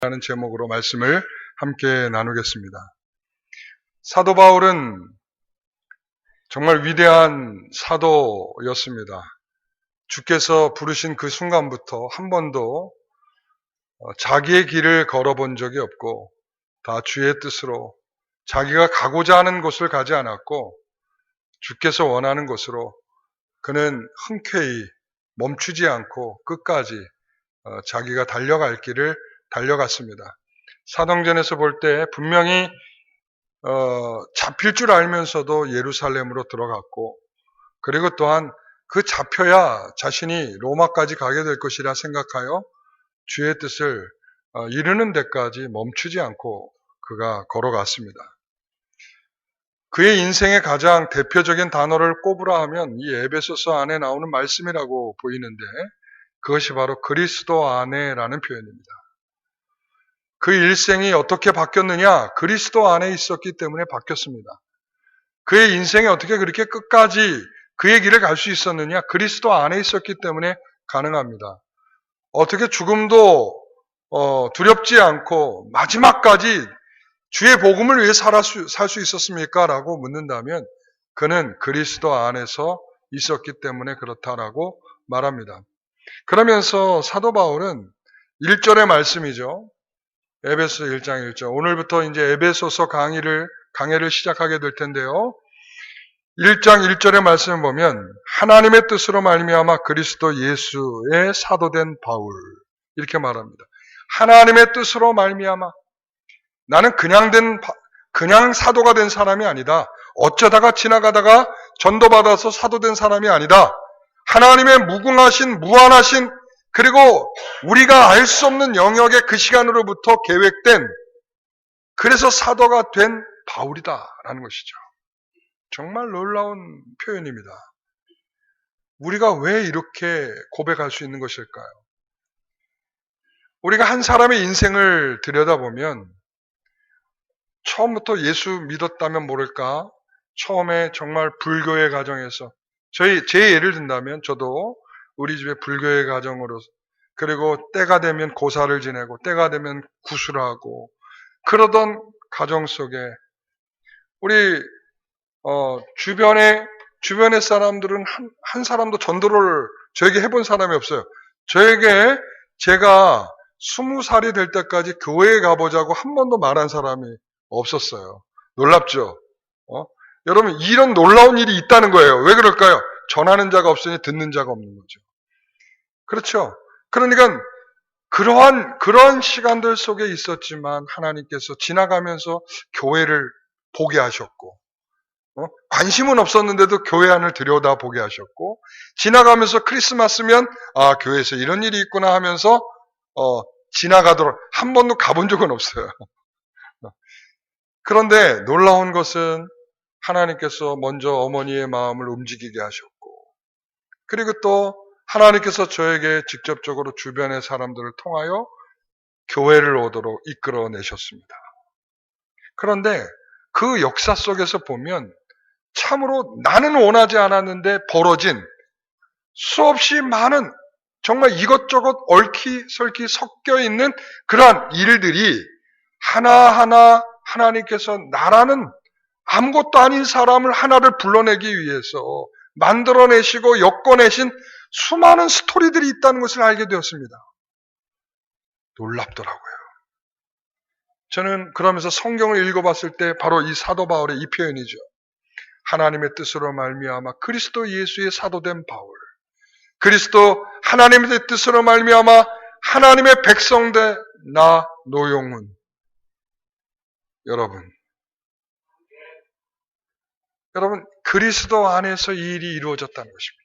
라는 제목으로 말씀을 함께 나누겠습니다. 사도 바울은 정말 위대한 사도였습니다. 주께서 부르신 그 순간부터 한 번도 자기의 길을 걸어본 적이 없고 다 주의 뜻으로 자기가 가고자 하는 곳을 가지 않았고 주께서 원하는 곳으로 그는 흔쾌히 멈추지 않고 끝까지 자기가 달려갈 길을 달려갔습니다. 사도행전에서 볼 때 분명히 잡힐 줄 알면서도 예루살렘으로 들어갔고, 그리고 또한 그 잡혀야 자신이 로마까지 가게 될 것이라 생각하여 주의 뜻을 이루는 데까지 멈추지 않고 그가 걸어갔습니다. 그의 인생의 가장 대표적인 단어를 꼽으라 하면 이 에베소서 안에 나오는 말씀이라고 보이는데, 그것이 바로 그리스도 안에라는 표현입니다. 그 일생이 어떻게 바뀌었느냐? 그리스도 안에 있었기 때문에 바뀌었습니다. 그의 인생이 어떻게 그렇게 끝까지 그의 길을 갈 수 있었느냐? 그리스도 안에 있었기 때문에 가능합니다. 어떻게 죽음도 두렵지 않고 마지막까지 주의 복음을 위해 살 수 있었습니까? 라고 묻는다면 그는 그리스도 안에서 있었기 때문에 그렇다라고 말합니다. 그러면서 사도 바울은 1절의 말씀이죠. 에베소 1장 1절. 오늘부터 이제 에베소서 강의를 시작하게 될 텐데요. 1장 1절의 말씀을 보면 하나님의 뜻으로 말미암아 그리스도 예수의 사도된 바울 이렇게 말합니다. 하나님의 뜻으로 말미암아 나는 그냥 사도가 된 사람이 아니다. 어쩌다가 지나가다가 전도받아서 사도된 사람이 아니다. 하나님의 무궁하신 무한하신 그리고 우리가 알 수 없는 영역의 그 시간으로부터 계획된 그래서 사도가 된 바울이다라는 것이죠. 정말 놀라운 표현입니다. 우리가 왜 이렇게 고백할 수 있는 것일까요? 우리가 한 사람의 인생을 들여다보면 처음부터 예수 믿었다면 모를까? 처음에 정말 불교의 가정에서 제 예를 든다면 저도 우리 집에 불교의 가정으로 그리고 때가 되면 고사를 지내고 때가 되면 구술하고 그러던 가정 속에 우리 주변의 사람들은 한 사람도 전도를 저에게 해본 사람이 없어요. 저에게 제가 20살이 될 때까지 교회에 가보자고 한 번도 말한 사람이 없었어요. 놀랍죠? 여러분 이런 놀라운 일이 있다는 거예요. 왜 그럴까요? 전하는 자가 없으니 듣는 자가 없는 거죠. 그렇죠? 그러니까 그러한 시간들 속에 있었지만 하나님께서 지나가면서 교회를 보게 하셨고 관심은 없었는데도 교회 안을 들여다보게 하셨고 지나가면서 크리스마스면 교회에서 이런 일이 있구나 하면서 지나가도록 한 번도 가본 적은 없어요. 그런데 놀라운 것은 하나님께서 먼저 어머니의 마음을 움직이게 하셨고 그리고 또 하나님께서 저에게 직접적으로 주변의 사람들을 통하여 교회를 오도록 이끌어내셨습니다. 그런데 그 역사 속에서 보면 참으로 나는 원하지 않았는데 벌어진 수없이 많은 정말 이것저것 얽히설키 섞여 있는 그러한 일들이 하나하나 하나님께서 나라는 아무것도 아닌 사람을 하나를 불러내기 위해서 만들어내시고 엮어내신 수많은 스토리들이 있다는 것을 알게 되었습니다. 놀랍더라고요. 저는 그러면서 성경을 읽어봤을 때 바로 이 사도 바울의 이 표현이죠. 하나님의 뜻으로 말미암아 그리스도 예수의 사도된 바울. 그리스도 하나님의 뜻으로 말미암아 하나님의 백성된 나 노용훈. 여러분 그리스도 안에서 이 일이 이루어졌다는 것입니다.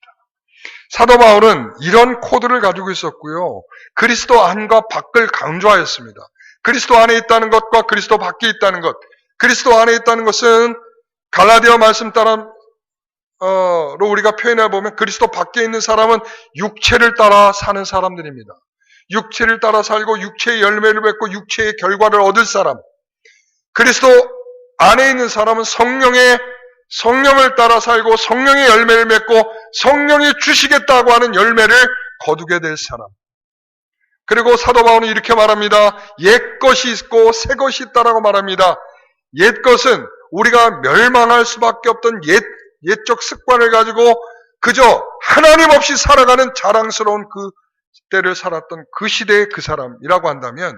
사도 바울은 이런 코드를 가지고 있었고요. 그리스도 안과 밖을 강조하였습니다. 그리스도 안에 있다는 것과 그리스도 밖에 있다는 것. 그리스도 안에 있다는 것은 갈라디아 말씀 따라로 우리가 표현해 보면 그리스도 밖에 있는 사람은 육체를 따라 사는 사람들입니다. 육체를 따라 살고 육체의 열매를 맺고 육체의 결과를 얻을 사람. 그리스도 안에 있는 사람은 성령을 따라 살고 성령의 열매를 맺고 성령이 주시겠다고 하는 열매를 거두게 될 사람. 그리고 사도 바울은 이렇게 말합니다. 옛 것이 있고 새 것이 있다라고 말합니다. 옛 것은 우리가 멸망할 수밖에 없던 옛적 습관을 가지고 그저 하나님 없이 살아가는 자랑스러운 그 때를 살았던 그 시대의 그 사람이라고 한다면,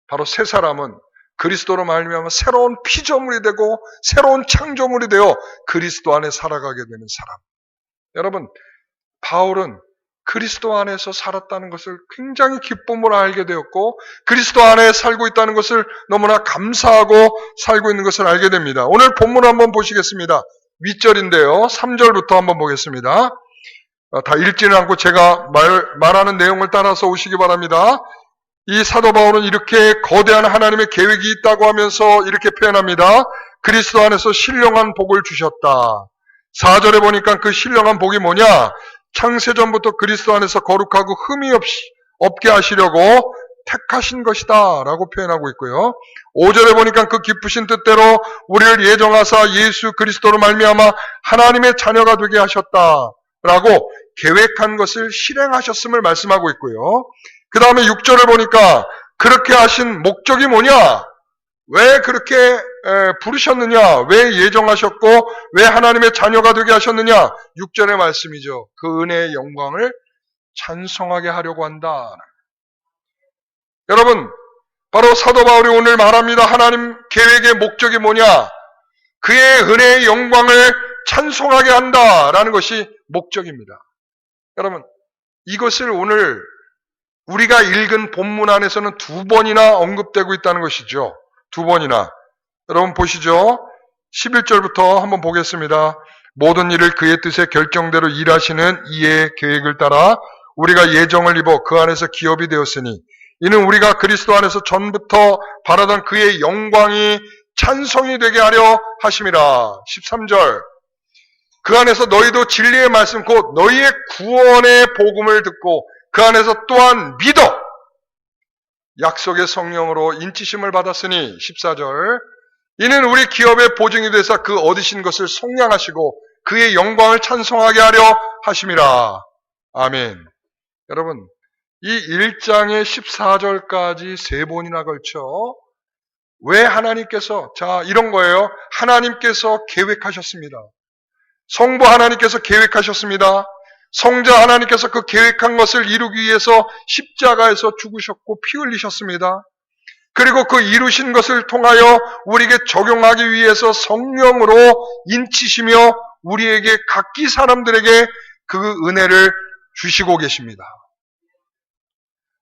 바로 새 사람은 그리스도로 말미암아 새로운 피조물이 되고 새로운 창조물이 되어 그리스도 안에 살아가게 되는 사람. 여러분, 바울은 그리스도 안에서 살았다는 것을 굉장히 기쁨으로 알게 되었고, 그리스도 안에 살고 있다는 것을 너무나 감사하고 살고 있는 것을 알게 됩니다. 오늘 본문을 한번 보시겠습니다. 윗절인데요. 3절부터 한번 보겠습니다. 다 읽지는 않고 제가 말하는 내용을 따라서 오시기 바랍니다. 이 사도 바울은 이렇게 거대한 하나님의 계획이 있다고 하면서 이렇게 표현합니다. 그리스도 안에서 신령한 복을 주셨다. 4절에 보니까 그 신령한 복이 뭐냐? 창세전부터 그리스도 안에서 거룩하고 흠이 없게 하시려고 택하신 것이다 라고 표현하고 있고요. 5절에 보니까 그 기쁘신 뜻대로 우리를 예정하사 예수 그리스도로 말미암아 하나님의 자녀가 되게 하셨다 라고 계획한 것을 실행하셨음을 말씀하고 있고요. 그 다음에 6절을 보니까 그렇게 하신 목적이 뭐냐? 왜 그렇게 부르셨느냐? 왜 예정하셨고 왜 하나님의 자녀가 되게 하셨느냐? 6절의 말씀이죠. 그 은혜의 영광을 찬송하게 하려고 한다. 여러분, 바로 사도 바울이 오늘 말합니다. 하나님 계획의 목적이 뭐냐? 그의 은혜의 영광을 찬송하게 한다라는 것이 목적입니다. 여러분, 이것을 오늘 우리가 읽은 본문 안에서는 2번이나 언급되고 있다는 것이죠. 2번이나. 여러분 보시죠. 11절부터 한번 보겠습니다. 모든 일을 그의 뜻의 결정대로 일하시는 이의 계획을 따라 우리가 예정을 입어 그 안에서 기업이 되었으니 이는 우리가 그리스도 안에서 전부터 바라던 그의 영광이 찬송이 되게 하려 하심이라. 13절. 그 안에서 너희도 진리의 말씀 곧 너희의 구원의 복음을 듣고 그 안에서 또한 믿어 약속의 성령으로 인치심을 받았으니. 14절. 이는 우리 기업의 보증이 되사 그 얻으신 것을 속량하시고 그의 영광을 찬송하게 하려 하심이라. 아멘. 여러분, 이 1장의 14절까지 3번이나 걸쳐 왜 하나님께서, 이런 거예요. 하나님께서 계획하셨습니다. 성부 하나님께서 계획하셨습니다. 성자 하나님께서 그 계획한 것을 이루기 위해서 십자가에서 죽으셨고 피 흘리셨습니다. 그리고 그 이루신 것을 통하여 우리에게 적용하기 위해서 성령으로 인치시며 우리에게 각기 사람들에게 그 은혜를 주시고 계십니다.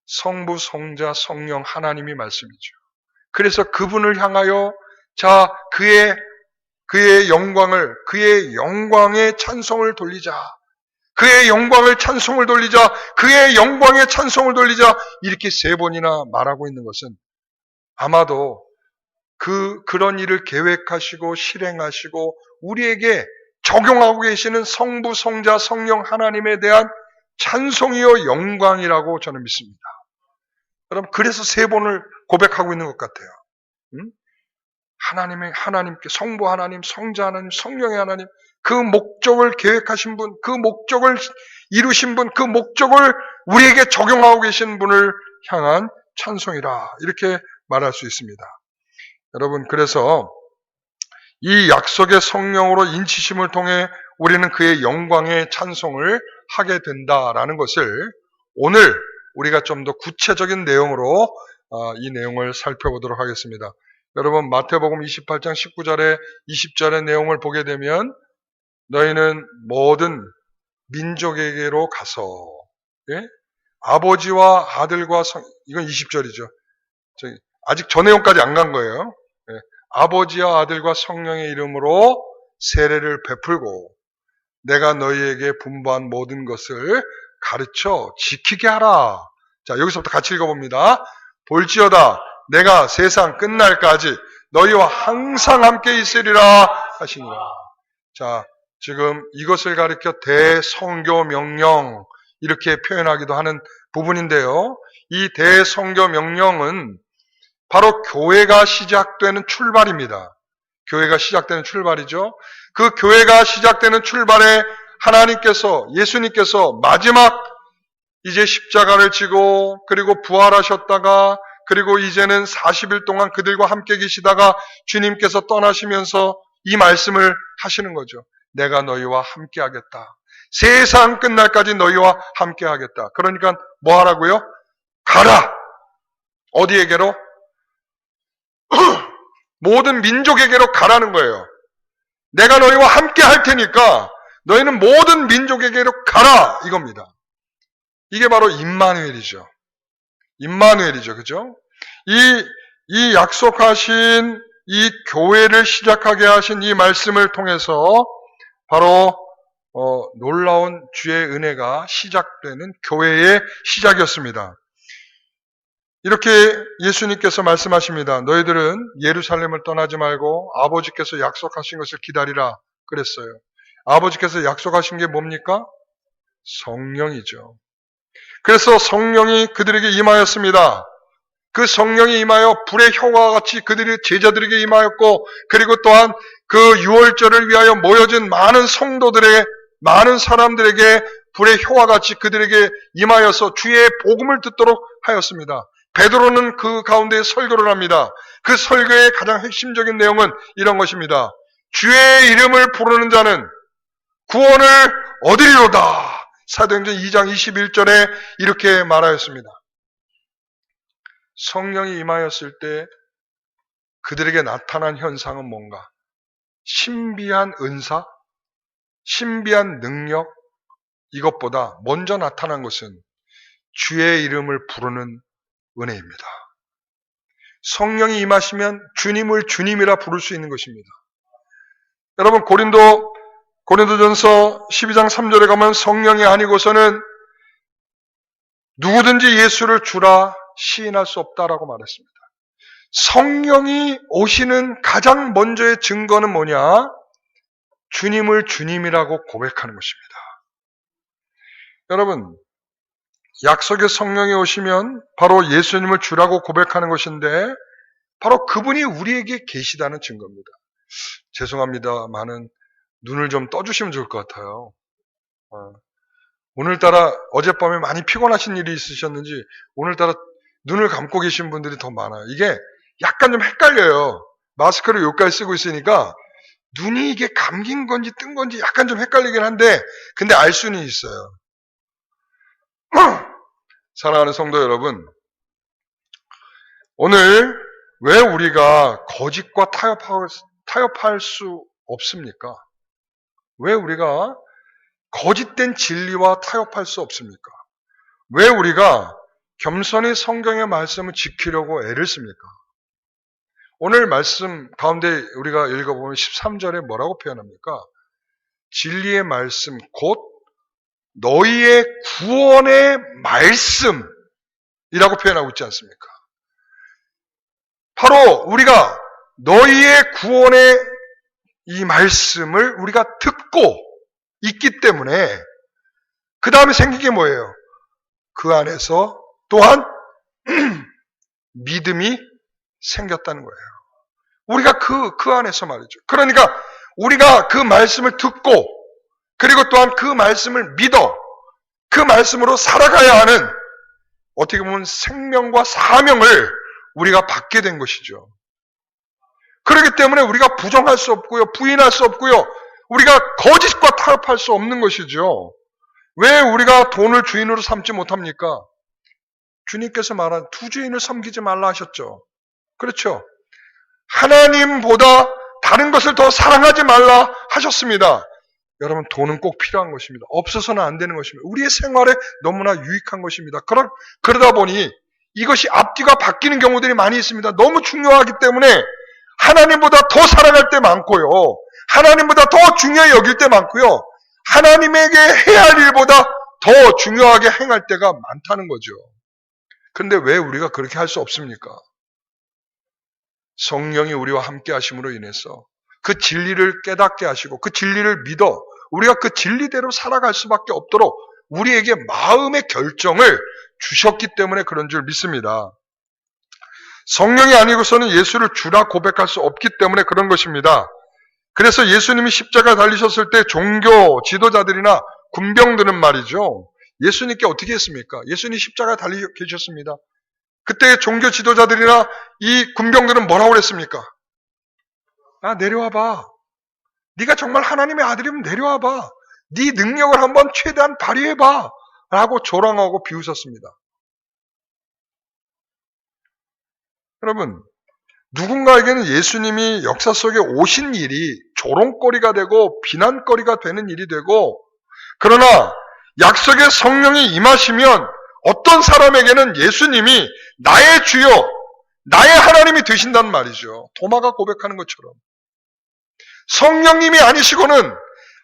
성부, 성자, 성령 하나님이 말씀이죠. 그래서 그분을 향하여 그의 영광을, 그의 영광의 찬송을 돌리자. 그의 영광을 찬송을 돌리자. 그의 영광의 찬송을 돌리자. 이렇게 3번이나 말하고 있는 것은 아마도 그런 일을 계획하시고 실행하시고 우리에게 적용하고 계시는 성부, 성자, 성령 하나님에 대한 찬송이요 영광이라고 저는 믿습니다. 여러분, 그래서 3번을 고백하고 있는 것 같아요. 하나님께, 성부 하나님, 성자 하나님, 성령의 하나님, 그 목적을 계획하신 분, 그 목적을 이루신 분, 그 목적을 우리에게 적용하고 계신 분을 향한 찬송이라, 이렇게 말할 수 있습니다. 여러분, 그래서 이 약속의 성령으로 인치심을 통해 우리는 그의 영광의 찬송을 하게 된다라는 것을 오늘 우리가 좀 더 구체적인 내용으로 이 내용을 살펴보도록 하겠습니다. 여러분, 마태복음 28장 19절에 20절의 내용을 보게 되면 너희는 모든 민족에게로 가서, 아버지와 아들과 이건 20절이죠. 아직 저 내용까지 안 간 거예요. 아버지와 아들과 성령의 이름으로 세례를 베풀고 내가 너희에게 분부한 모든 것을 가르쳐 지키게 하라. 자, 여기서부터 같이 읽어봅니다. 볼지어다 내가 세상 끝날까지 너희와 항상 함께 있으리라 하시니라. 자, 지금 이것을 가리켜 대성교 명령 이렇게 표현하기도 하는 부분인데요. 이 대성교 명령은 바로 교회가 시작되는 출발입니다. 교회가 시작되는 출발이죠. 그 교회가 시작되는 출발에 하나님께서, 예수님께서 마지막 이제 십자가를 지고 그리고 부활하셨다가 그리고 이제는 40일 동안 그들과 함께 계시다가 주님께서 떠나시면서 이 말씀을 하시는 거죠. 내가 너희와 함께 하겠다. 세상 끝날까지 너희와 함께 하겠다. 그러니까 뭐 하라고요? 가라. 어디에게로? 모든 민족에게로 가라는 거예요. 내가 너희와 함께 할 테니까 너희는 모든 민족에게로 가라 이겁니다. 이게 바로 임마누엘이죠. 임마누엘이죠. 그죠? 이 약속하신 이 교회를 시작하게 하신 이 말씀을 통해서 바로 놀라운 주의 은혜가 시작되는 교회의 시작이었습니다. 이렇게 예수님께서 말씀하십니다. 너희들은 예루살렘을 떠나지 말고 아버지께서 약속하신 것을 기다리라 그랬어요. 아버지께서 약속하신 게 뭡니까? 성령이죠. 그래서 성령이 그들에게 임하였습니다. 그 성령이 임하여 불의 혀와 같이 그들의 제자들에게 임하였고, 그리고 또한 그 유월절을 위하여 모여진 많은 성도들에게, 많은 사람들에게 불의 혀와 같이 그들에게 임하여서 주의 복음을 듣도록 하였습니다. 베드로는 그 가운데 설교를 합니다. 그 설교의 가장 핵심적인 내용은 이런 것입니다. 주의 이름을 부르는 자는 구원을 얻으리로다. 사도행전 2장 21절에 이렇게 말하였습니다. 성령이 임하였을 때 그들에게 나타난 현상은 뭔가? 신비한 은사, 신비한 능력, 이것보다 먼저 나타난 것은 주의 이름을 부르는 은혜입니다. 성령이 임하시면 주님을 주님이라 부를 수 있는 것입니다. 여러분 고린도전서 12장 3절에 가면 성령이 아니고서는 누구든지 예수를 주라 시인할 수 없다라고 말했습니다. 성령이 오시는 가장 먼저의 증거는 뭐냐? 주님을 주님이라고 고백하는 것입니다. 여러분, 약속의 성령이 오시면 바로 예수님을 주라고 고백하는 것인데 바로 그분이 우리에게 계시다는 증거입니다. 죄송합니다만은 눈을 좀 떠주시면 좋을 것 같아요. 오늘따라 어젯밤에 많이 피곤하신 일이 있으셨는지 오늘따라 눈을 감고 계신 분들이 더 많아요. 이게 약간 좀 헷갈려요. 마스크를 여기까지 쓰고 있으니까 눈이 이게 감긴 건지 뜬 건지 약간 좀 헷갈리긴 한데 근데 알 수는 있어요. 사랑하는 성도 여러분, 오늘 왜 우리가 거짓과 타협할 수 없습니까? 왜 우리가 거짓된 진리와 타협할 수 없습니까? 왜 우리가 겸손히 성경의 말씀을 지키려고 애를 씁니까? 오늘 말씀 가운데 우리가 읽어보면 13절에 뭐라고 표현합니까? 진리의 말씀 곧 너희의 구원의 말씀이라고 표현하고 있지 않습니까? 바로 우리가 너희의 구원의 이 말씀을 우리가 듣고 있기 때문에 그 다음에 생긴 게 뭐예요? 그 안에서 또한 믿음이 생겼다는 거예요. 우리가 그 안에서 말이죠. 그러니까 우리가 그 말씀을 듣고 그리고 또한 그 말씀을 믿어 그 말씀으로 살아가야 하는 어떻게 보면 생명과 사명을 우리가 받게 된 것이죠. 그렇기 때문에 우리가 부정할 수 없고요. 부인할 수 없고요. 우리가 거짓과 타협할 수 없는 것이죠. 왜 우리가 돈을 주인으로 삼지 못합니까? 주님께서 말한 두 주인을 섬기지 말라 하셨죠. 그렇죠. 하나님보다 다른 것을 더 사랑하지 말라 하셨습니다. 여러분, 돈은 꼭 필요한 것입니다. 없어서는 안 되는 것입니다. 우리의 생활에 너무나 유익한 것입니다. 그러다 보니 이것이 앞뒤가 바뀌는 경우들이 많이 있습니다. 너무 중요하기 때문에 하나님보다 더 사랑할 때 많고요. 하나님보다 더 중요히 여길 때 많고요. 하나님에게 해야 할 일보다 더 중요하게 행할 때가 많다는 거죠. 그런데 왜 우리가 그렇게 할 수 없습니까? 성령이 우리와 함께 하심으로 인해서 그 진리를 깨닫게 하시고 그 진리를 믿어 우리가 그 진리대로 살아갈 수밖에 없도록 우리에게 마음의 결정을 주셨기 때문에 그런 줄 믿습니다. 성령이 아니고서는 예수를 주라 고백할 수 없기 때문에 그런 것입니다. 그래서 예수님이 십자가에 달리셨을 때 종교 지도자들이나 군병들은 말이죠. 예수님께 어떻게 했습니까? 예수님 십자가에 달려 계셨습니다. 그때 종교 지도자들이나 이 군병들은 뭐라고 그랬습니까? 내려와봐. 네가 정말 하나님의 아들이면 내려와봐. 네 능력을 한번 최대한 발휘해봐. 라고 조롱하고 비웃었습니다. 여러분, 누군가에게는 예수님이 역사 속에 오신 일이 조롱거리가 되고 비난거리가 되는 일이 되고, 그러나 약속의 성령이 임하시면 어떤 사람에게는 예수님이 나의 주요, 나의 하나님이 되신다는 말이죠. 도마가 고백하는 것처럼. 성령님이 아니시고는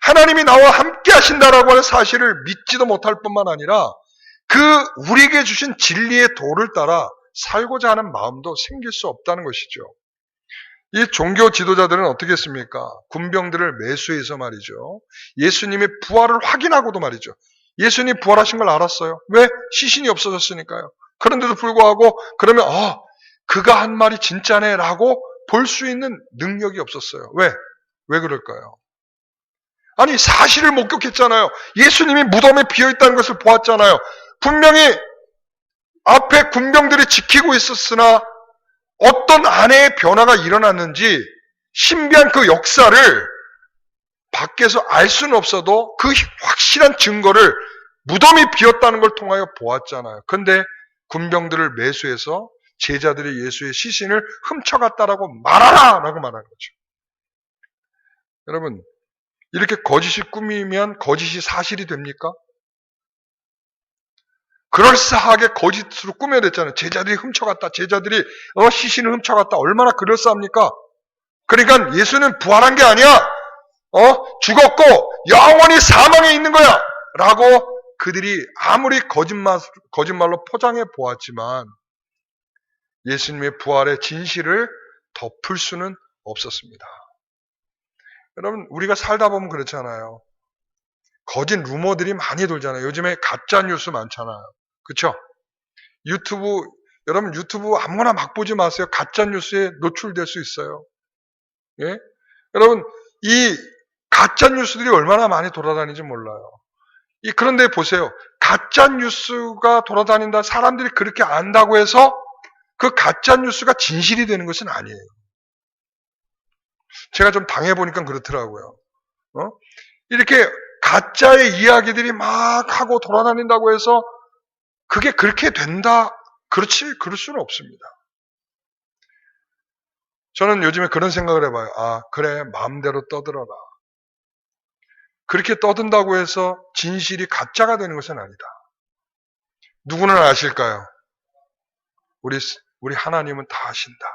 하나님이 나와 함께 하신다라고 하는 사실을 믿지도 못할 뿐만 아니라 우리에게 주신 진리의 도를 따라 살고자 하는 마음도 생길 수 없다는 것이죠. 이 종교 지도자들은 어떻게 했습니까? 군병들을 매수해서 말이죠. 예수님의 부활을 확인하고도 말이죠. 예수님이 부활하신 걸 알았어요. 왜? 시신이 없어졌으니까요. 그런데도 불구하고 그러면 그가 한 말이 진짜네 라고 볼 수 있는 능력이 없었어요. 왜? 왜 그럴까요? 아니 사실을 목격했잖아요. 예수님이 무덤에 비어있다는 것을 보았잖아요. 분명히 앞에 군병들이 지키고 있었으나 어떤 안의 변화가 일어났는지 신비한 그 역사를 밖에서 알 수는 없어도 그 확실한 증거를 무덤이 비었다는 걸 통하여 보았잖아요. 그런데 군병들을 매수해서 제자들이 예수의 시신을 훔쳐갔다라고 말하라! 라고 말하는 거죠. 여러분, 이렇게 거짓이 꾸미면 거짓이 사실이 됩니까? 그럴싸하게 거짓으로 꾸며냈잖아요. 제자들이 훔쳐갔다. 제자들이 시신을 훔쳐갔다. 얼마나 그럴싸합니까? 그러니까 예수는 부활한 게 아니야. 죽었고 영원히 사망에 있는 거야. 라고 그들이 아무리 거짓말로 포장해 보았지만 예수님의 부활의 진실을 덮을 수는 없었습니다. 여러분, 우리가 살다 보면 그렇잖아요. 거짓 루머들이 많이 돌잖아요. 요즘에 가짜 뉴스 많잖아요. 그렇죠? 여러분 유튜브 아무거나 막 보지 마세요. 가짜 뉴스에 노출될 수 있어요. 예? 여러분, 이 가짜 뉴스들이 얼마나 많이 돌아다니는지 몰라요. 그런데 보세요. 가짜 뉴스가 돌아다닌다, 사람들이 그렇게 안다고 해서 그 가짜 뉴스가 진실이 되는 것은 아니에요. 제가 좀 당해보니까 그렇더라고요. 이렇게 가짜의 이야기들이 막 하고 돌아다닌다고 해서 그게 그렇게 된다? 그럴 수는 없습니다. 저는 요즘에 그런 생각을 해봐요. 그래, 마음대로 떠들어라. 그렇게 떠든다고 해서 진실이 가짜가 되는 것은 아니다. 누구는 아실까요? 우리 하나님은 다 아신다.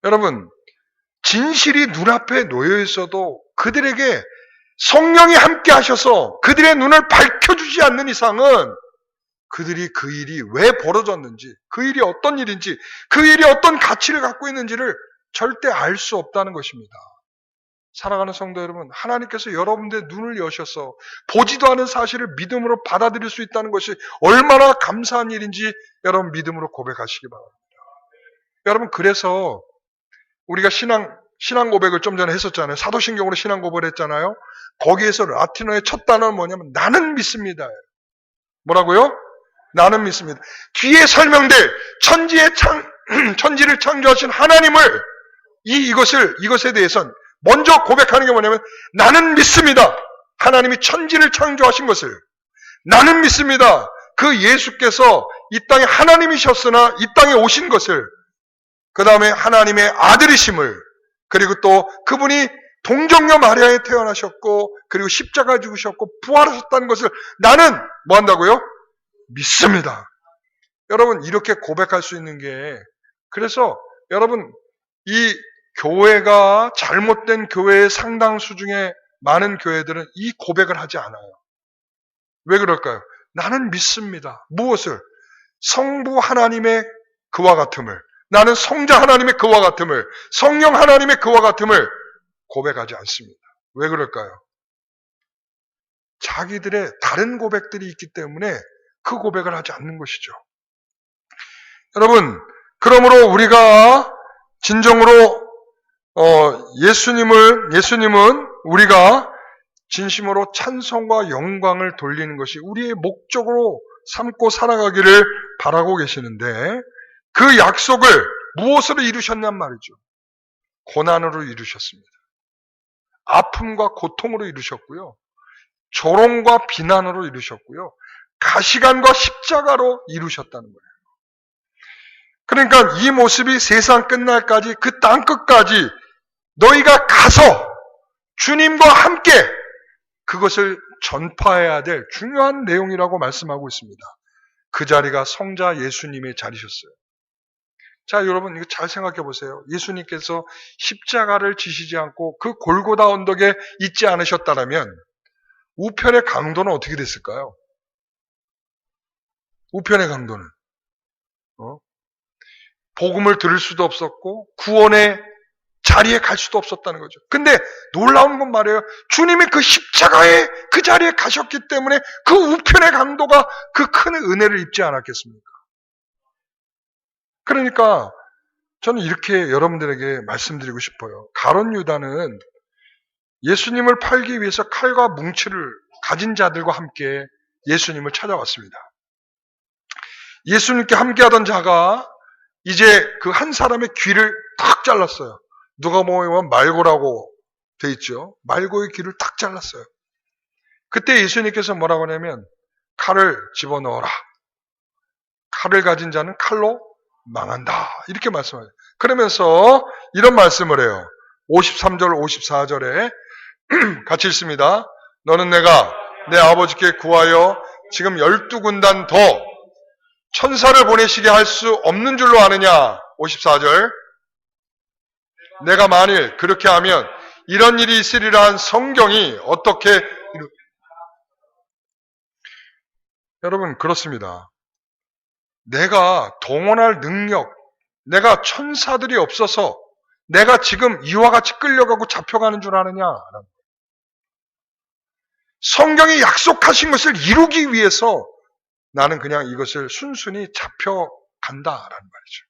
여러분, 진실이 눈앞에 놓여 있어도 그들에게 성령이 함께 하셔서 그들의 눈을 밝혀주지 않는 이상은 그들이 그 일이 왜 벌어졌는지, 그 일이 어떤 일인지, 그 일이 어떤 가치를 갖고 있는지를 절대 알 수 없다는 것입니다. 사랑하는 성도 여러분, 하나님께서 여러분들의 눈을 여셔서 보지도 않은 사실을 믿음으로 받아들일 수 있다는 것이 얼마나 감사한 일인지 여러분 믿음으로 고백하시기 바랍니다. 여러분, 그래서 우리가 신앙 고백을 좀 전에 했었잖아요. 사도신경으로 신앙 고백을 했잖아요. 거기에서 라틴어의 첫 단어는 뭐냐면 나는 믿습니다. 뭐라고요? 나는 믿습니다. 뒤에 설명될 천지를 창조하신 하나님을 이것에 대해서는 먼저 고백하는 게 뭐냐면 나는 믿습니다. 하나님이 천지를 창조하신 것을 나는 믿습니다. 그 예수께서 이 땅에 하나님이셨으나 이 땅에 오신 것을, 그 다음에 하나님의 아들이심을, 그리고 또 그분이 동정녀 마리아에 태어나셨고 그리고 십자가 죽으셨고 부활하셨다는 것을 나는 뭐 한다고요? 믿습니다. 여러분, 이렇게 고백할 수 있는 게, 그래서 여러분, 이 교회가 잘못된 교회의 상당수 중에 많은 교회들은 이 고백을 하지 않아요. 왜 그럴까요? 나는 믿습니다. 무엇을? 성부 하나님의 그와 같음을, 나는 성자 하나님의 그와 같음을, 성령 하나님의 그와 같음을 고백하지 않습니다. 왜 그럴까요? 자기들의 다른 고백들이 있기 때문에 그 고백을 하지 않는 것이죠. 여러분, 그러므로 우리가 진정으로 예수님은 우리가 진심으로 찬송과 영광을 돌리는 것이 우리의 목적으로 삼고 살아가기를 바라고 계시는데 그 약속을 무엇으로 이루셨냔 말이죠. 고난으로 이루셨습니다. 아픔과 고통으로 이루셨고요. 조롱과 비난으로 이루셨고요. 가시관과 십자가로 이루셨다는 거예요. 그러니까 이 모습이 세상 끝날까지 그 땅끝까지 너희가 가서 주님과 함께 그것을 전파해야 될 중요한 내용이라고 말씀하고 있습니다. 그 자리가 성자 예수님의 자리셨어요. 자, 여러분 이거 잘 생각해 보세요. 예수님께서 십자가를 지시지 않고 그 골고다 언덕에 있지 않으셨다면 우편의 강도는 어떻게 됐을까요? 우편의 강도는 복음을 들을 수도 없었고 구원의 자리에 갈 수도 없었다는 거죠. 근데 놀라운 건 말이에요. 주님이 그 십자가에 그 자리에 가셨기 때문에 그 우편의 강도가 그 큰 은혜를 입지 않았겠습니까? 그러니까 저는 이렇게 여러분들에게 말씀드리고 싶어요. 가룟 유다는 예수님을 팔기 위해서 칼과 뭉치를 가진 자들과 함께 예수님을 찾아왔습니다. 예수님께 함께하던 자가 이제 그 한 사람의 귀를 탁 잘랐어요. 누가 보면 말고라고 돼 있죠. 말고의 귀를 탁 잘랐어요. 그때 예수님께서 뭐라고 하냐면 칼을 집어넣어라. 칼을 가진 자는 칼로 망한다. 이렇게 말씀하세요. 그러면서 이런 말씀을 해요. 53절, 54절에 같이 읽습니다. 너는 내가 내 아버지께 구하여 지금 12군단 더 천사를 보내시게 할 수 없는 줄로 아느냐. 54절. 내가 만일 그렇게 하면 이런 일이 있으리라 한 성경이 어떻게 여러분 그렇습니다. 내가 동원할 능력, 내가 천사들이 없어서 내가 지금 이와 같이 끌려가고 잡혀가는 줄 아느냐. 성경이 약속하신 것을 이루기 위해서 나는 그냥 이것을 순순히 잡혀간다라는 말이죠.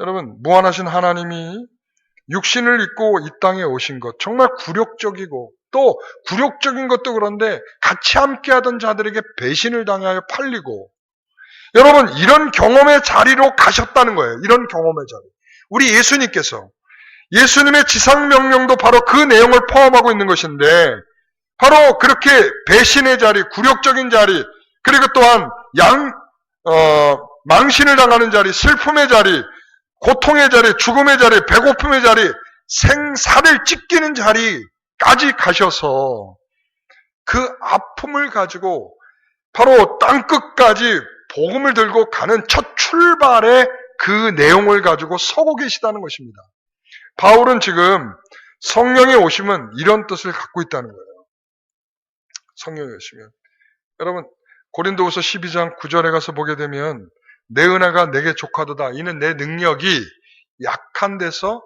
여러분, 무한하신 하나님이 육신을 입고 이 땅에 오신 것 정말 굴욕적이고 또 굴욕적인 것도 그런데 같이 함께하던 자들에게 배신을 당하여 팔리고 여러분 이런 경험의 자리로 가셨다는 거예요. 이런 경험의 자리. 우리 예수님의 지상명령도 바로 그 내용을 포함하고 있는 것인데 바로 그렇게 배신의 자리, 굴욕적인 자리 그리고 또한 망신을 당하는 자리, 슬픔의 자리 고통의 자리, 죽음의 자리, 배고픔의 자리, 생사를 찢기는 자리까지 가셔서 그 아픔을 가지고 바로 땅끝까지 복음을 들고 가는 첫 출발의 그 내용을 가지고 서고 계시다는 것입니다. 바울은 지금 성령의 오심은 이런 뜻을 갖고 있다는 거예요. 성령의 오시면. 여러분, 고린도후서 12장 9절에 가서 보게 되면 내 은혜가 내게 족하도다. 이는 내 능력이 약한 데서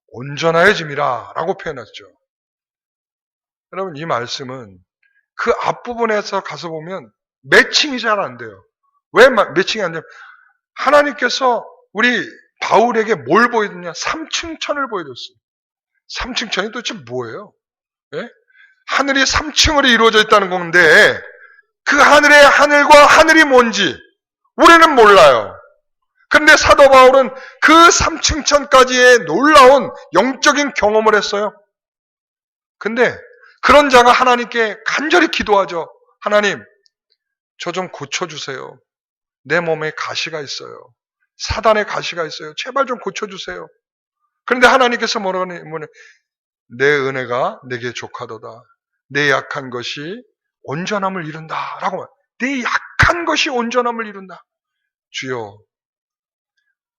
온전하여짐이라 라고 표현했죠. 여러분 이 말씀은 그 앞부분에서 가서 보면 매칭이 잘 안 돼요. 왜 매칭이 안 돼요? 하나님께서 우리 바울에게 뭘 보여줬냐? 삼층천을 보여줬어요. 삼층천이 도대체 뭐예요? 예? 하늘이 3층으로 이루어져 있다는 건데 그 하늘의 하늘과 하늘이 뭔지 우리는 몰라요. 그런데 사도 바울은 그 3층천까지의 놀라운 영적인 경험을 했어요. 근데 그런 자가 하나님께 간절히 기도하죠. 하나님, 저 좀 고쳐주세요. 내 몸에 가시가 있어요. 사단의 가시가 있어요. 제발 좀 고쳐주세요. 그런데 하나님께서 뭐라고 하냐면 내 은혜가 내게 족하도다. 내 약한 것이 온전함을 이룬다. 라고 말해요. 내 약한 것이 온전함을 이룬다. 주여,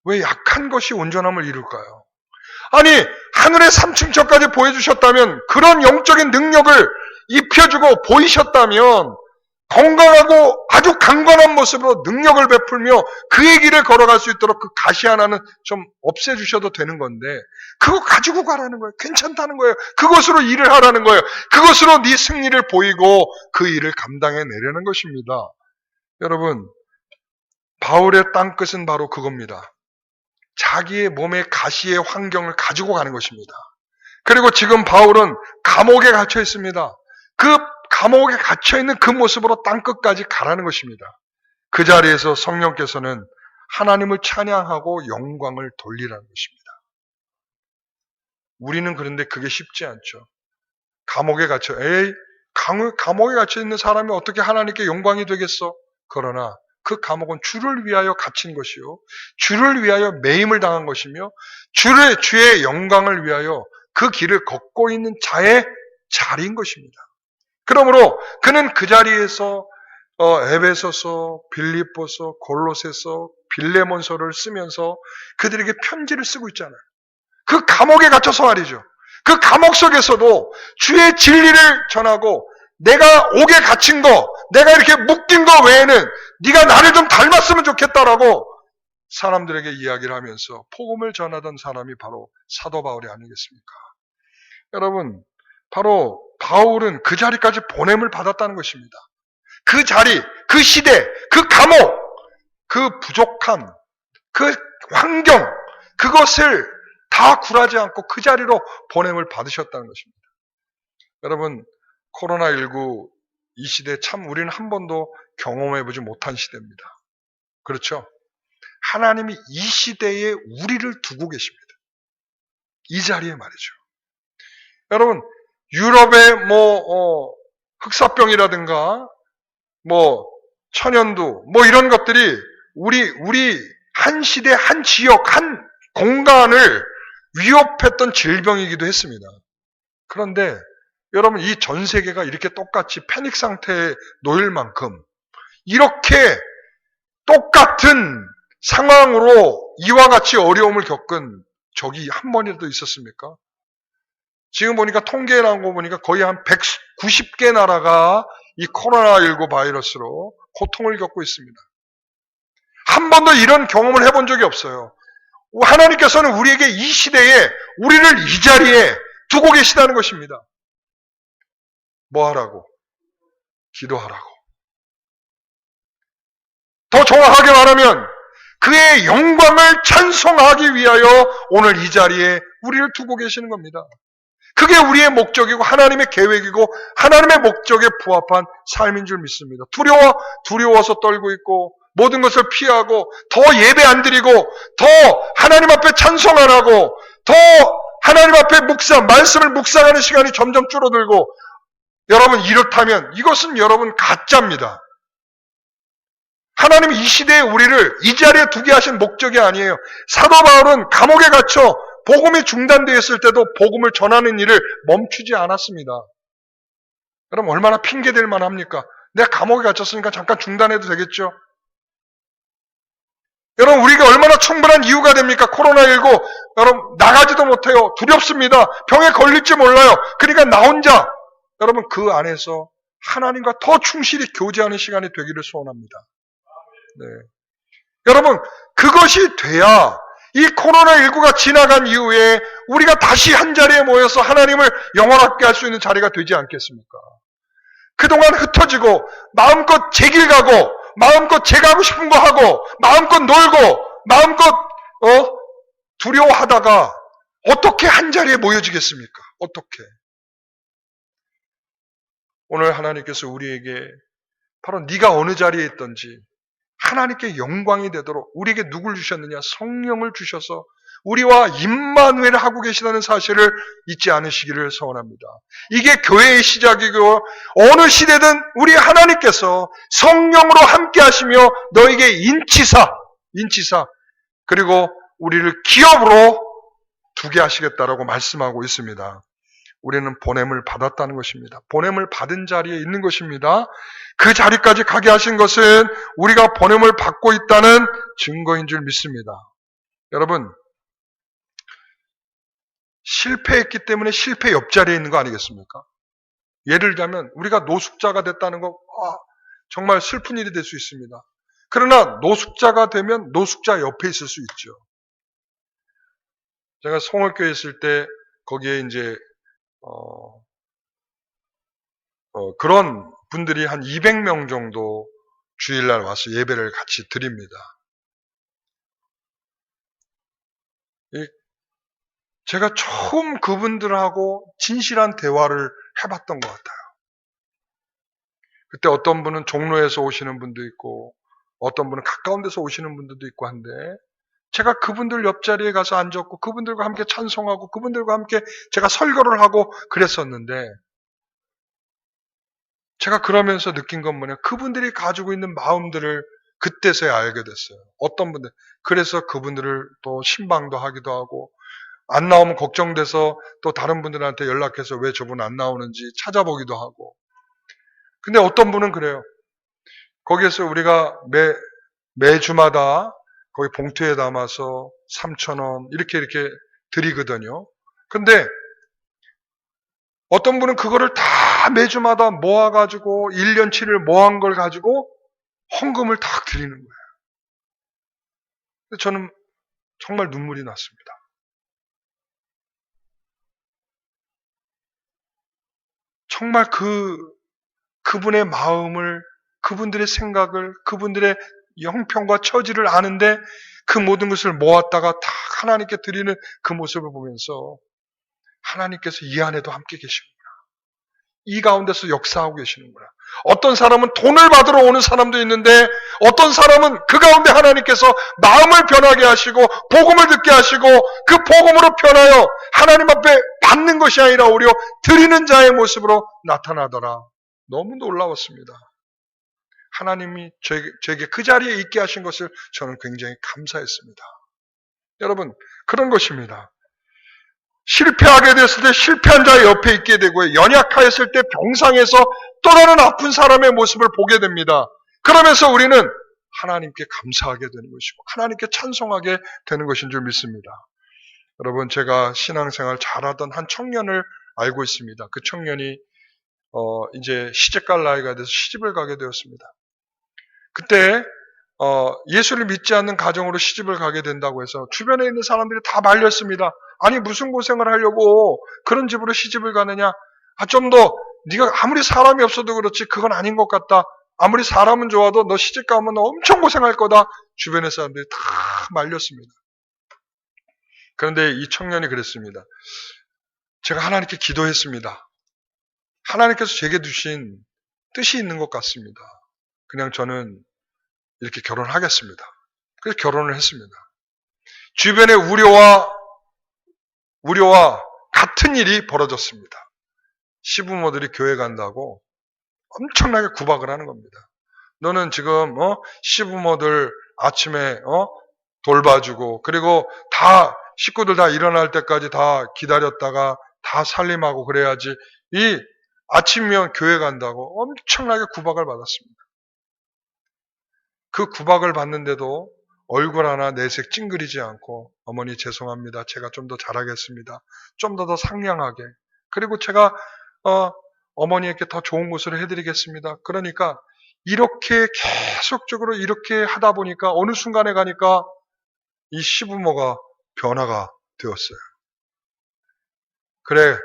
왜 약한 것이 온전함을 이룰까요? 아니, 하늘의 3층천까지 보여주셨다면, 그런 영적인 능력을 입혀주고 보이셨다면, 건강하고 아주 강건한 모습으로 능력을 베풀며 그의 길을 걸어갈 수 있도록 그 가시 하나는 좀 없애주셔도 되는 건데, 그거 가지고 가라는 거예요. 괜찮다는 거예요. 그것으로 일을 하라는 거예요. 그것으로 네 승리를 보이고 그 일을 감당해 내려는 것입니다. 여러분, 바울의 땅끝은 바로 그겁니다. 자기의 몸의 가시의 환경을 가지고 가는 것입니다. 그리고 지금 바울은 감옥에 갇혀 있습니다. 그 감옥에 갇혀 있는 그 모습으로 땅끝까지 가라는 것입니다. 그 자리에서 성령께서는 하나님을 찬양하고 영광을 돌리라는 것입니다. 우리는 그런데 그게 쉽지 않죠. 감옥에 갇혀, 감옥에 갇혀 있는 사람이 어떻게 하나님께 영광이 되겠어? 그러나 그 감옥은 주를 위하여 갇힌 것이요, 주를 위하여 매임을 당한 것이며, 주의 영광을 위하여 그 길을 걷고 있는 자의 자리인 것입니다. 그러므로 그는 그 자리에서 에베소서, 빌립보서, 골로새서, 빌레몬서를 쓰면서 그들에게 편지를 쓰고 있잖아요. 그 감옥에 갇혀서 말이죠. 그 감옥 속에서도 주의 진리를 전하고, 내가 옥에 갇힌 거, 내가 이렇게 묶인 거 외에는 네가 나를 좀 닮았으면 좋겠다라고 사람들에게 이야기를 하면서 복음을 전하던 사람이 바로 사도 바울이 아니겠습니까? 여러분, 바로 바울은 그 자리까지 보냄을 받았다는 것입니다. 그 자리, 그 시대, 그 감옥, 그 부족함, 그 환경, 그것을 다 굴하지 않고 그 자리로 보냄을 받으셨다는 것입니다. 여러분, 코로나19 이 시대 참 우리는 한 번도 경험해보지 못한 시대입니다. 그렇죠? 하나님이 이 시대에 우리를 두고 계십니다. 이 자리에 말이죠. 여러분, 유럽의 흑사병이라든가 천연두 이런 것들이 우리 한 시대, 한 지역, 한 공간을 위협했던 질병이기도 했습니다. 그런데 여러분, 이 전 세계가 이렇게 똑같이 패닉 상태에 놓일 만큼 이렇게 똑같은 상황으로 이와 같이 어려움을 겪은 적이 한 번이라도 있었습니까? 지금 보니까 통계에 나온 거 보니까 거의 한 190개 나라가 이 코로나19 바이러스로 고통을 겪고 있습니다. 한 번도 이런 경험을 해본 적이 없어요. 하나님께서는 우리에게 이 시대에 우리를 이 자리에 두고 계시다는 것입니다. 뭐 하라고? 기도하라고. 더 정확하게 말하면 그의 영광을 찬송하기 위하여 오늘 이 자리에 우리를 두고 계시는 겁니다. 그게 우리의 목적이고 하나님의 계획이고 하나님의 목적에 부합한 삶인 줄 믿습니다. 두려워서 떨고 있고 모든 것을 피하고 더 예배 안 드리고 더 하나님 앞에 찬송 안 하고 더 하나님 앞에 말씀을 묵상하는 시간이 점점 줄어들고, 여러분, 이렇다면 이것은 여러분 가짜입니다. 하나님이 이 시대에 우리를 이 자리에 두게 하신 목적이 아니에요. 사도 바울은 감옥에 갇혀 복음이 중단되어 있을 때도 복음을 전하는 일을 멈추지 않았습니다. 여러분, 얼마나 핑계댈 만합니까? 내가 감옥에 갇혔으니까 잠깐 중단해도 되겠죠? 여러분, 우리가 얼마나 충분한 이유가 됩니까? 코로나19, 여러분, 나가지도 못해요. 두렵습니다. 병에 걸릴지 몰라요. 그러니까 나 혼자, 여러분, 그 안에서 하나님과 더 충실히 교제하는 시간이 되기를 소원합니다. 네. 여러분, 그것이 돼야 이 코로나19가 지나간 이후에 우리가 다시 한 자리에 모여서 하나님을 영원하게 할 수 있는 자리가 되지 않겠습니까? 그동안 흩어지고 마음껏 제 길 가고 마음껏 제가 하고 싶은 거 하고 마음껏 놀고 마음껏 두려워하다가 어떻게 한 자리에 모여지겠습니까? 어떻게? 오늘 하나님께서 우리에게 바로 네가 어느 자리에 있든지 하나님께 영광이 되도록 우리에게 누굴 주셨느냐? 성령을 주셔서 우리와 임마누엘을 하고 계시다는 사실을 잊지 않으시기를 소원합니다. 이게 교회의 시작이고 어느 시대든 우리 하나님께서 성령으로 함께 하시며 너에게 인치사 그리고 우리를 기업으로 두게 하시겠다라고 말씀하고 있습니다. 우리는 보냄을 받았다는 것입니다. 보냄을 받은 자리에 있는 것입니다. 그 자리까지 가게 하신 것은 우리가 보냄을 받고 있다는 증거인 줄 믿습니다. 여러분, 실패했기 때문에 실패 옆자리에 있는 거 아니겠습니까? 예를 들자면 우리가 노숙자가 됐다는 거 정말 슬픈 일이 될 수 있습니다. 그러나 노숙자가 되면 노숙자 옆에 있을 수 있죠. 제가 송월교에 있을 때 거기에 이제 그런 분들이 한 200명 정도 주일날 와서 예배를 같이 드립니다. 제가 처음 그분들하고 진실한 대화를 해봤던 것 같아요. 그때 어떤 분은 종로에서 오시는 분도 있고 어떤 분은 가까운 데서 오시는 분들도 있고 한데 제가 그분들 옆자리에 가서 앉았고 그분들과 함께 찬송하고 그분들과 함께 제가 설교를 하고 그랬었는데 제가 그러면서 느낀 건 뭐냐, 그분들이 가지고 있는 마음들을 그때서야 알게 됐어요. 어떤 분들, 그래서 그분들을 또 신방도 하기도 하고 안 나오면 걱정돼서 또 다른 분들한테 연락해서 왜 저분 안 나오는지 찾아보기도 하고. 근데 어떤 분은 그래요. 거기에서 우리가 매주마다 거기 봉투에 담아서 3,000원 이렇게 드리거든요. 근데 어떤 분은 그거를 다 매주마다 모아가지고 1년치를 모은 걸 가지고 헌금을 딱 드리는 거예요. 저는 정말 눈물이 났습니다. 정말 그분의 마음을, 그분들의 생각을, 그분들의 형편과 처지를 아는데 그 모든 것을 모았다가 다 하나님께 드리는 그 모습을 보면서 하나님께서 이 안에도 함께 계시는구나. 이 가운데서 역사하고 계시는구나. 어떤 사람은 돈을 받으러 오는 사람도 있는데 어떤 사람은 그 가운데 하나님께서 마음을 변하게 하시고 복음을 듣게 하시고 그 복음으로 변하여 하나님 앞에 받는 것이 아니라 오히려 드리는 자의 모습으로 나타나더라. 너무 놀라웠습니다. 하나님이 저에게 그 자리에 있게 하신 것을 저는 굉장히 감사했습니다. 여러분, 그런 것입니다. 실패하게 됐을 때 실패한 자의 옆에 있게 되고요. 연약하였을 때 병상에서 또 다른 아픈 사람의 모습을 보게 됩니다. 그러면서 우리는 하나님께 감사하게 되는 것이고 하나님께 찬송하게 되는 것인 줄 믿습니다. 여러분, 제가 신앙생활 잘하던 한 청년을 알고 있습니다. 그 청년이 이제 시집갈 나이가 돼서 시집을 가게 되었습니다. 그때 예수를 믿지 않는 가정으로 시집을 가게 된다고 해서 주변에 있는 사람들이 다 말렸습니다. 아니 무슨 고생을 하려고 그런 집으로 시집을 가느냐. 좀 더 네가 아무리 사람이 없어도 그렇지 그건 아닌 것 같다. 아무리 사람은 좋아도 너 시집 가면 너 엄청 고생할 거다. 주변의 사람들이 다 말렸습니다. 그런데 이 청년이 그랬습니다. 제가 하나님께 기도했습니다. 하나님께서 제게 두신 뜻이 있는 것 같습니다. 그냥 저는 이렇게 결혼하겠습니다. 그래서 결혼을 했습니다. 주변의 우려와 같은 일이 벌어졌습니다. 시부모들이 교회 간다고 엄청나게 구박을 하는 겁니다. 너는 지금 시부모들 아침에 돌봐주고 그리고 다 식구들 다 일어날 때까지 다 기다렸다가 다 살림하고 그래야지 이 아침이면 교회 간다고 엄청나게 구박을 받았습니다. 그 구박을 받는데도 얼굴 하나 내색 찡그리지 않고 어머니 죄송합니다. 제가 좀 더 잘하겠습니다. 좀 더 상냥하게. 그리고 제가 어머니에게 더 좋은 것을 해드리겠습니다. 그러니까 이렇게 계속적으로 이렇게 하다 보니까 어느 순간에 가니까 이 시부모가 변화가 되었어요. 그래,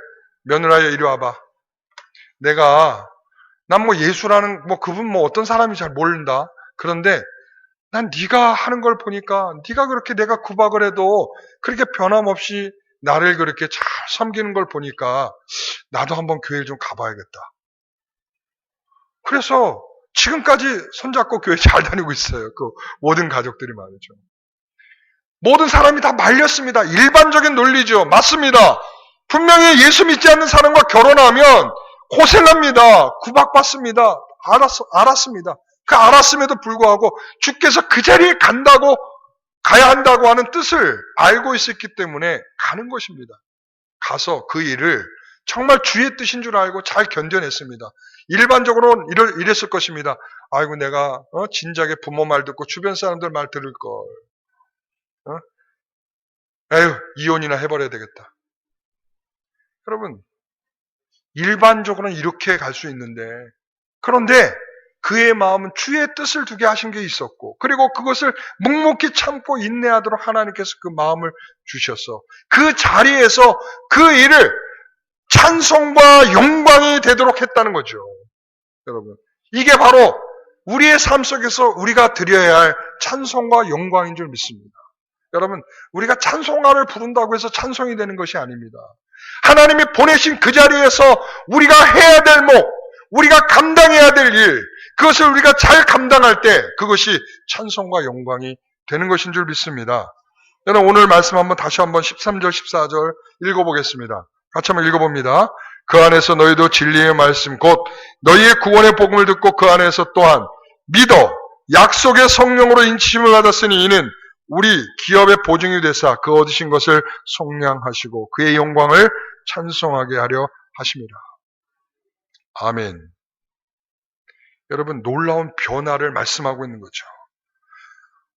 며느라야 이리 와봐. 난 뭐 예수라는 그분 어떤 사람인지 잘 모른다. 그런데 난 네가 하는 걸 보니까 네가 그렇게 내가 구박을 해도 그렇게 변함없이 나를 그렇게 잘 섬기는 걸 보니까 나도 한번 교회를 좀 가봐야겠다. 그래서 지금까지 손잡고 교회 잘 다니고 있어요. 그 모든 가족들이 말이죠. 모든 사람이 다 말렸습니다. 일반적인 논리죠. 맞습니다. 분명히 예수 믿지 않는 사람과 결혼하면 고생합니다. 구박받습니다. 알았습니다. 그 알았음에도 불구하고 주께서 그 자리에 가야 한다고 하는 뜻을 알고 있었기 때문에 가는 것입니다. 가서 그 일을 정말 주의 뜻인 줄 알고 잘 견뎌냈습니다. 일반적으로는 이랬을 것입니다. 아이고 내가 진작에 부모 말 듣고 주변 사람들 말 들을 걸. 에휴 이혼이나 해버려야 되겠다. 여러분 일반적으로는 이렇게 갈 수 있는데 그런데 그의 마음은 주의 뜻을 두게 하신 게 있었고 그리고 그것을 묵묵히 참고 인내하도록 하나님께서 그 마음을 주셔서 그 자리에서 그 일을 찬송과 영광이 되도록 했다는 거죠. 여러분 이게 바로 우리의 삶 속에서 우리가 드려야 할 찬송과 영광인 줄 믿습니다. 여러분, 우리가 찬송가를 부른다고 해서 찬송이 되는 것이 아닙니다. 하나님이 보내신 그 자리에서 우리가 해야 될 목, 우리가 감당해야 될 일, 그것을 우리가 잘 감당할 때 그것이 찬송과 영광이 되는 것인 줄 믿습니다. 여러분, 오늘 말씀 다시 한번 13절, 14절 읽어보겠습니다. 같이 한번 읽어봅니다. 그 안에서 너희도 진리의 말씀 곧 너희의 구원의 복음을 듣고 그 안에서 또한 믿어 약속의 성령으로 인치심을 받았으니 이는 우리 기업의 보증이 되사 그 얻으신 것을 속량하시고 그의 영광을 찬송하게 하려 하심이라. 아멘. 여러분, 놀라운 변화를 말씀하고 있는 거죠.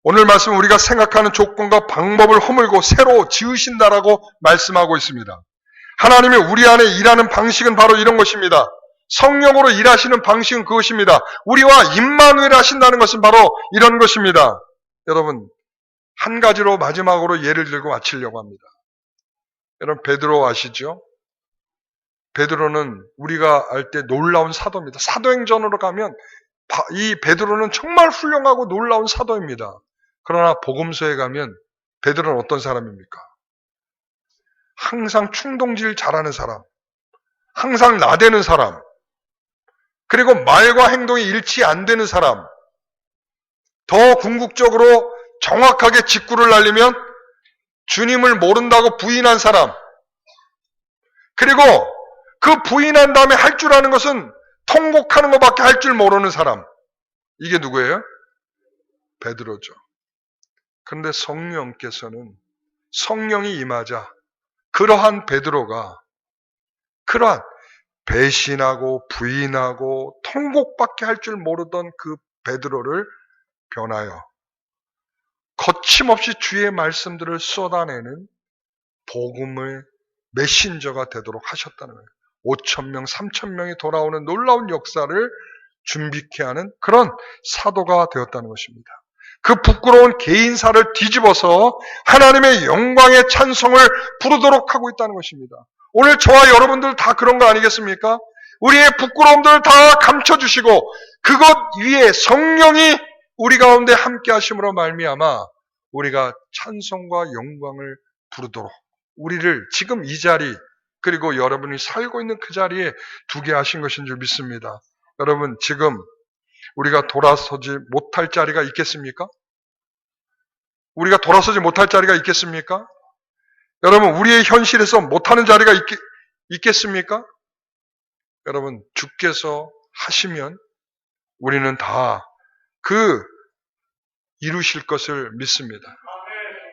오늘 말씀은 우리가 생각하는 조건과 방법을 허물고 새로 지으신다라고 말씀하고 있습니다. 하나님이 우리 안에 일하는 방식은 바로 이런 것입니다. 성령으로 일하시는 방식은 그것입니다. 우리와 임마누엘 하신다는 것은 바로 이런 것입니다. 여러분, 한 가지로 마지막으로 예를 들고 마치려고 합니다. 여러분, 베드로 아시죠? 베드로는 우리가 알 때 놀라운 사도입니다. 사도행전으로 가면 이 베드로는 정말 훌륭하고 놀라운 사도입니다. 그러나 복음서에 가면 베드로는 어떤 사람입니까? 항상 충동질 잘하는 사람, 항상 나대는 사람, 그리고 말과 행동이 일치 안 되는 사람, 더 궁극적으로 정확하게 직구를 날리면 주님을 모른다고 부인한 사람, 그리고 그 부인한 다음에 할 줄 아는 것은 통곡하는 것밖에 할 줄 모르는 사람. 이게 누구예요? 베드로죠. 그런데 성령께서는 성령이 임하자 그러한 베드로가 그러한 배신하고 부인하고 통곡밖에 할 줄 모르던 그 베드로를 변하여 거침없이 주의 말씀들을 쏟아내는 복음의 메신저가 되도록 하셨다는 거예요. 5,000명, 3,000명이 돌아오는 놀라운 역사를 준비케 하는 그런 사도가 되었다는 것입니다. 그 부끄러운 개인사를 뒤집어서 하나님의 영광의 찬송을 부르도록 하고 있다는 것입니다. 오늘 저와 여러분들 다 그런 거 아니겠습니까? 우리의 부끄러움들을 다 감춰주시고 그것 위에 성령이 우리 가운데 함께 하심으로 말미암아 우리가 찬송과 영광을 부르도록 우리를 지금 이 자리 그리고 여러분이 살고 있는 그 자리에 두게 하신 것인 줄 믿습니다. 여러분, 지금 우리가 돌아서지 못할 자리가 있겠습니까? 우리가 돌아서지 못할 자리가 있겠습니까? 여러분, 우리의 현실에서 못하는 자리가 있겠습니까? 여러분, 주께서 하시면 우리는 다 그 이루실 것을 믿습니다.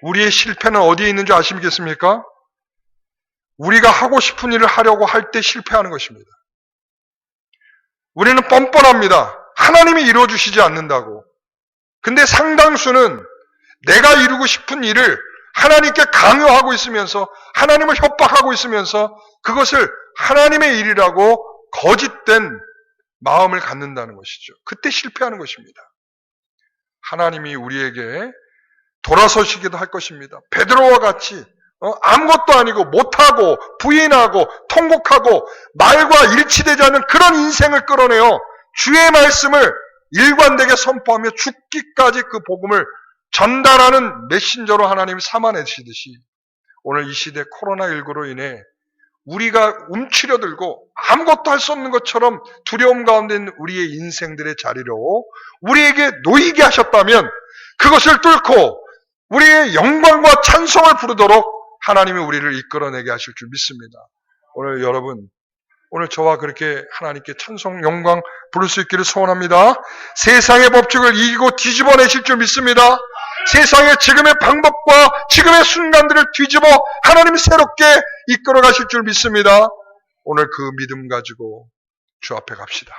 우리의 실패는 어디에 있는 줄 아시겠습니까? 우리가 하고 싶은 일을 하려고 할 때 실패하는 것입니다. 우리는 뻔뻔합니다. 하나님이 이루어주시지 않는다고. 근데 상당수는 내가 이루고 싶은 일을 하나님께 강요하고 있으면서 하나님을 협박하고 있으면서 그것을 하나님의 일이라고 거짓된 마음을 갖는다는 것이죠. 그때 실패하는 것입니다. 하나님이 우리에게 돌아서시기도 할 것입니다. 베드로와 같이 아무것도 아니고 못하고 부인하고 통곡하고 말과 일치되지 않는 그런 인생을 끌어내어 주의 말씀을 일관되게 선포하며 죽기까지 그 복음을 전달하는 메신저로 하나님이 삼아내시듯이 오늘 이 시대 코로나19로 인해 우리가 움츠려들고 아무것도 할 수 없는 것처럼 두려움 가운데 있는 우리의 인생들의 자리로 우리에게 놓이게 하셨다면 그것을 뚫고 우리의 영광과 찬송을 부르도록 하나님이 우리를 이끌어내게 하실 줄 믿습니다. 오늘 여러분, 오늘 저와 그렇게 하나님께 찬송, 영광 부를 수 있기를 소원합니다. 세상의 법칙을 이기고 뒤집어내실 줄 믿습니다. 세상의 지금의 방법과 지금의 순간들을 뒤집어 하나님이 새롭게 이끌어 가실 줄 믿습니다. 오늘 그 믿음 가지고 주 앞에 갑시다.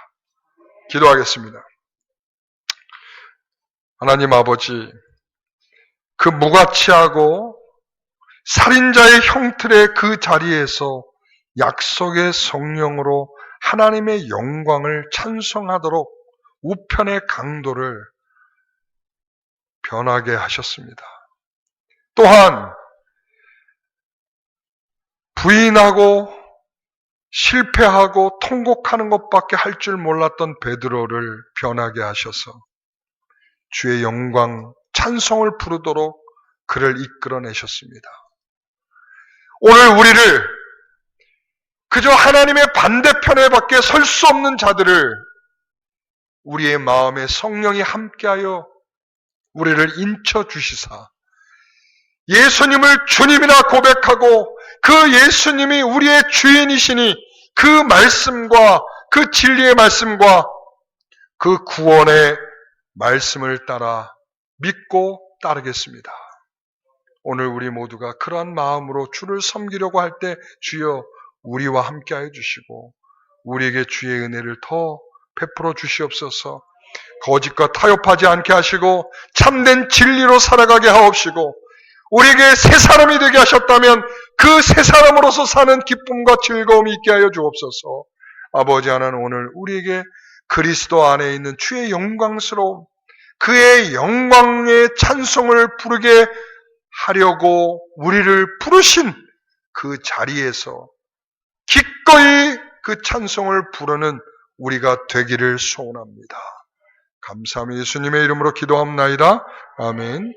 기도하겠습니다. 하나님 아버지, 그 무가치하고 살인자의 형틀의 그 자리에서 약속의 성령으로 하나님의 영광을 찬송하도록 우편의 강도를 변하게 하셨습니다. 또한 부인하고 실패하고 통곡하는 것밖에 할 줄 몰랐던 베드로를 변하게 하셔서 주의 영광 찬송을 부르도록 그를 이끌어내셨습니다. 오늘 우리를 그저 하나님의 반대편에 밖에 설 수 없는 자들을 우리의 마음에 성령이 함께하여 우리를 인쳐주시사 예수님을 주님이라 고백하고 그 예수님이 우리의 주인이시니 그 말씀과 그 진리의 말씀과 그 구원의 말씀을 따라 믿고 따르겠습니다. 오늘 우리 모두가 그러한 마음으로 주를 섬기려고 할 때 주여 우리와 함께하여 주시고 우리에게 주의 은혜를 더 베풀어 주시옵소서. 거짓과 타협하지 않게 하시고 참된 진리로 살아가게 하옵시고 우리에게 새 사람이 되게 하셨다면 그 새 사람으로서 사는 기쁨과 즐거움이 있게 하여 주옵소서. 아버지 하나님 오늘 우리에게 그리스도 안에 있는 주의 영광스러운 그의 영광의 찬송을 부르게 하려고 우리를 부르신 그 자리에서 기꺼이 그 찬송을 부르는 우리가 되기를 소원합니다. 감사합니다. 예수님의 이름으로 기도합나이다. 아멘.